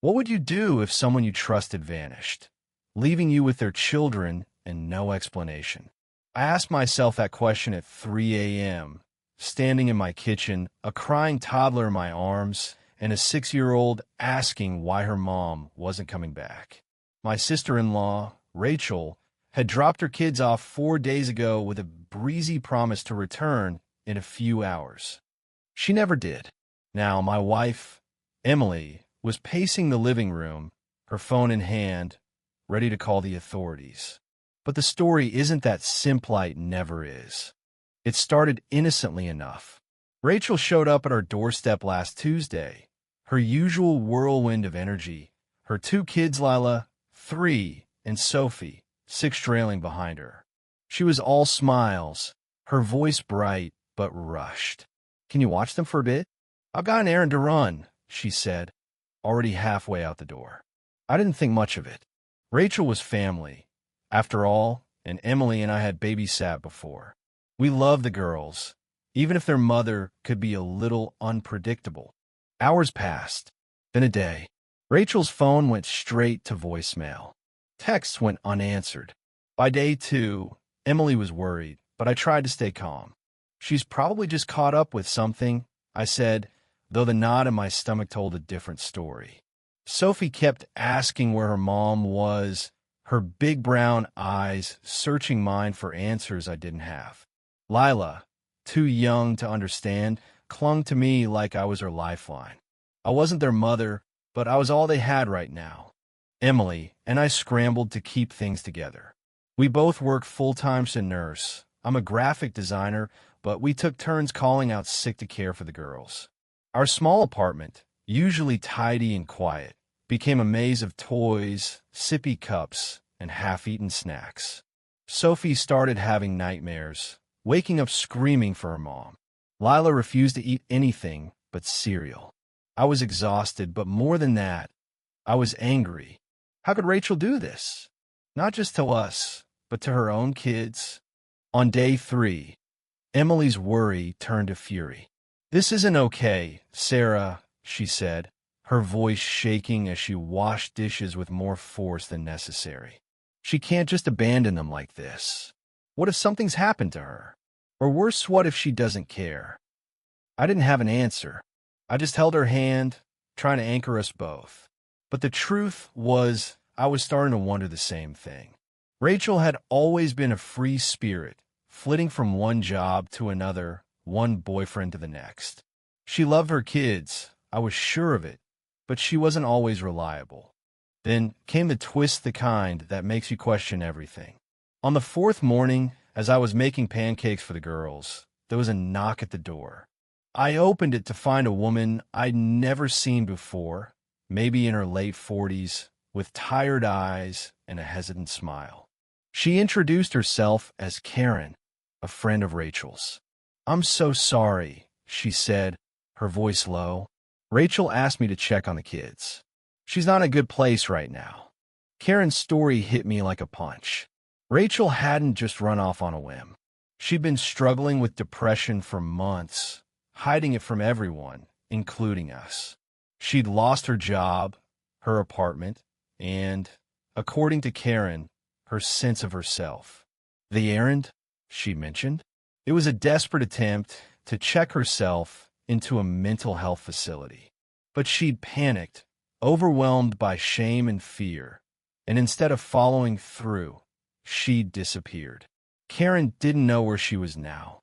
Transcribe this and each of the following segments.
What would you do if someone you trusted vanished, leaving you with their children and no explanation? I asked myself that question at 3 a.m., standing in my kitchen, a crying toddler in my arms, and a 6-year-old asking why her mom wasn't coming back. My sister-in-law, Rachel, had dropped her kids off 4 days ago with a breezy promise to return in a few hours. She never did. Now, my wife, Emily, was pacing the living room, her phone in hand, ready to call the authorities. But the story isn't that Simplite never is. It started innocently enough. Rachel showed up at our doorstep last Tuesday, her usual whirlwind of energy, her 2 kids, Lila, 3, and Sophie, 6, trailing behind her. She was all smiles, her voice bright but rushed. "Can you watch them for a bit? I've got an errand to run," she said, already halfway out the door. I didn't think much of it. Rachel was family, after all, and Emily and I had babysat before. We loved the girls, even if their mother could be a little unpredictable. Hours passed, then a day. Rachel's phone went straight to voicemail. Texts went unanswered. By day 2, Emily was worried, but I tried to stay calm. "She's probably just caught up with something," I said, though the knot in my stomach told a different story. Sophie kept asking where her mom was, her big brown eyes searching mine for answers I didn't have. Lila, too young to understand, clung to me like I was her lifeline. I wasn't their mother, but I was all they had right now. Emily and I scrambled to keep things together. We both work full-time as a nurse. I'm a graphic designer, but we took turns calling out sick to care for the girls. Our small apartment, usually tidy and quiet, became a maze of toys, sippy cups, and half-eaten snacks. Sophie started having nightmares, waking up screaming for her mom. Lila refused to eat anything but cereal. I was exhausted, but more than that, I was angry. How could Rachel do this? Not just to us, but to her own kids. On day 3, Emily's worry turned to fury. "This isn't okay, Sarah," she said, her voice shaking as she washed dishes with more force than necessary. "She can't just abandon them like this. What if something's happened to her? Or worse, what if she doesn't care?" I didn't have an answer. I just held her hand, trying to anchor us both. But the truth was, I was starting to wonder the same thing. Rachel had always been a free spirit, flitting from one job to another, one boyfriend to the next. She loved her kids, I was sure of it, but she wasn't always reliable. Then came the twist, the kind that makes you question everything. On the 4th morning, as I was making pancakes for the girls, there was a knock at the door. I opened it to find a woman I'd never seen before, maybe in her late 40s, with tired eyes and a hesitant smile. She introduced herself as Karen, a friend of Rachel's. "I'm so sorry," she said, her voice low. "Rachel asked me to check on the kids. She's not in a good place right now." Karen's story hit me like a punch. Rachel hadn't just run off on a whim. She'd been struggling with depression for months, hiding it from everyone, including us. She'd lost her job, her apartment, and, according to Karen, her sense of herself. The errand, she mentioned, it was a desperate attempt to check herself into a mental health facility. But she'd panicked, overwhelmed by shame and fear, and instead of following through, she'd disappeared. Karen didn't know where she was now,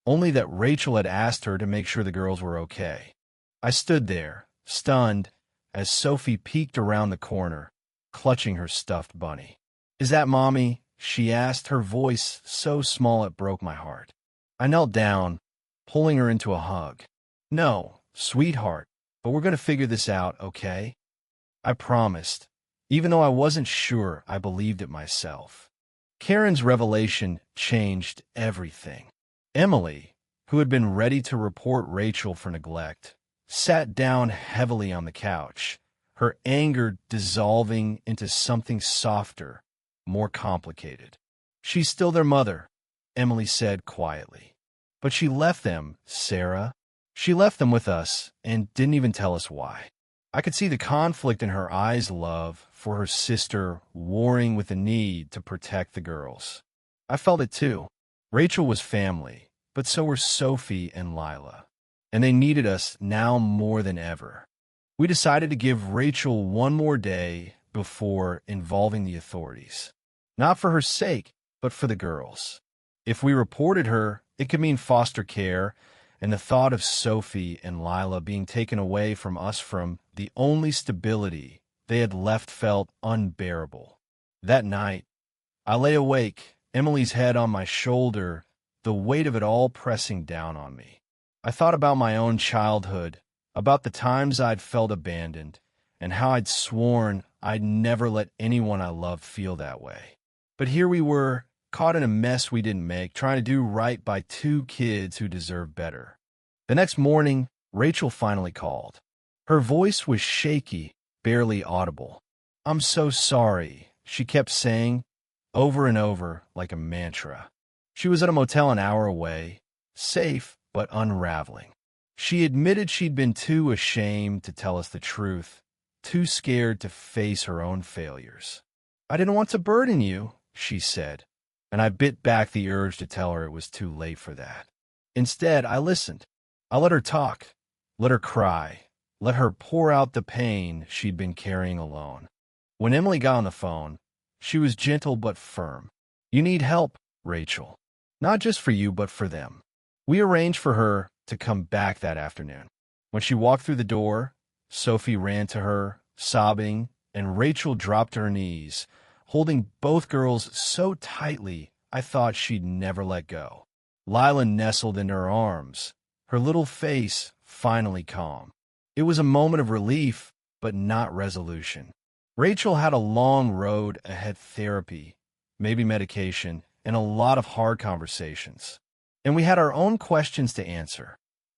only that Rachel had asked her to make sure the girls were okay. I stood there, stunned, as Sophie peeked around the corner, clutching her stuffed bunny. "Is that Mommy?" she asked, her voice so small it broke my heart. I knelt down, pulling her into a hug. "No, sweetheart, but we're going to figure this out, okay?" I promised, even though I wasn't sure I believed it myself. Karen's revelation changed everything. Emily, who had been ready to report Rachel for neglect, sat down heavily on the couch, her anger dissolving into something softer, more complicated. "She's still their mother," Emily said quietly. "But she left them, Sarah. She left them with us and didn't even tell us why." I could see the conflict in her eyes, love for her sister warring with the need to protect the girls. I felt it too. Rachel was family, but so were Sophie and Lila, and they needed us now more than ever. We decided to give Rachel one more day before involving the authorities. Not for her sake, but for the girls. If we reported her, it could mean foster care, and the thought of Sophie and Lila being taken away from us, from the only stability they had left, felt unbearable. That night, I lay awake, Emily's head on my shoulder, the weight of it all pressing down on me. I thought about my own childhood, about the times I'd felt abandoned, and how I'd sworn I'd never let anyone I loved feel that way. But here we were, caught in a mess we didn't make, trying to do right by two kids who deserved better. The next morning, Rachel finally called. Her voice was shaky, barely audible. "I'm so sorry," she kept saying, over and over like a mantra. She was at a motel an hour away, safe but unraveling. She admitted she'd been too ashamed to tell us the truth, too scared to face her own failures. "I didn't want to burden you," she said, and I bit back the urge to tell her it was too late for that. Instead, I listened. I let her talk, let her cry, let her pour out the pain she'd been carrying alone. When Emily got on the phone, she was gentle but firm. "You need help, Rachel. Not just for you, but for them." We arranged for her to come back that afternoon. When she walked through the door, Sophie ran to her, sobbing, and Rachel dropped to her knees, holding both girls so tightly I thought she'd never let go. Lila nestled into her arms, her little face finally calm. It was a moment of relief, but not resolution. Rachel had a long road ahead: therapy, maybe medication, and a lot of hard conversations. And we had our own questions to answer.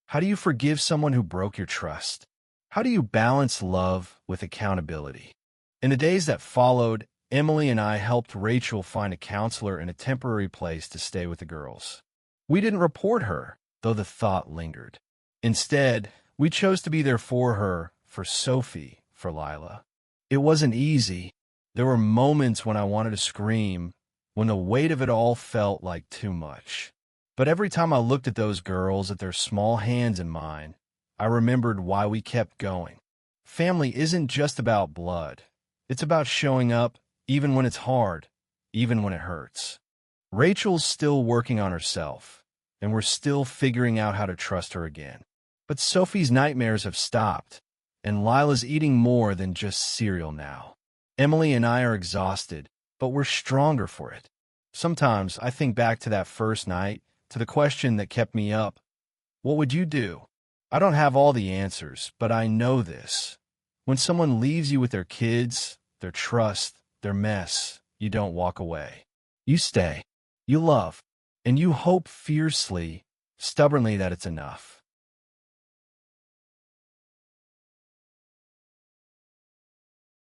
How do you forgive someone who broke your trust? How do you balance love with accountability? In the days that followed, Emily and I helped Rachel find a counselor and a temporary place to stay with the girls. We didn't report her, though the thought lingered. Instead, we chose to be there for her, for Sophie, for Lila. It wasn't easy. There were moments when I wanted to scream, when the weight of it all felt like too much. But every time I looked at those girls, at their small hands in mine, I remembered why we kept going. Family isn't just about blood. It's about showing up, even when it's hard, even when it hurts. Rachel's still working on herself, and we're still figuring out how to trust her again. But Sophie's nightmares have stopped, and Lila's eating more than just cereal now. Emily and I are exhausted, but we're stronger for it. Sometimes I think back to that first night, to the question that kept me up: what would you do? I don't have all the answers, but I know this. When someone leaves you with their kids, their trust, their mess, you don't walk away. You stay, you love, and you hope fiercely, stubbornly, that it's enough.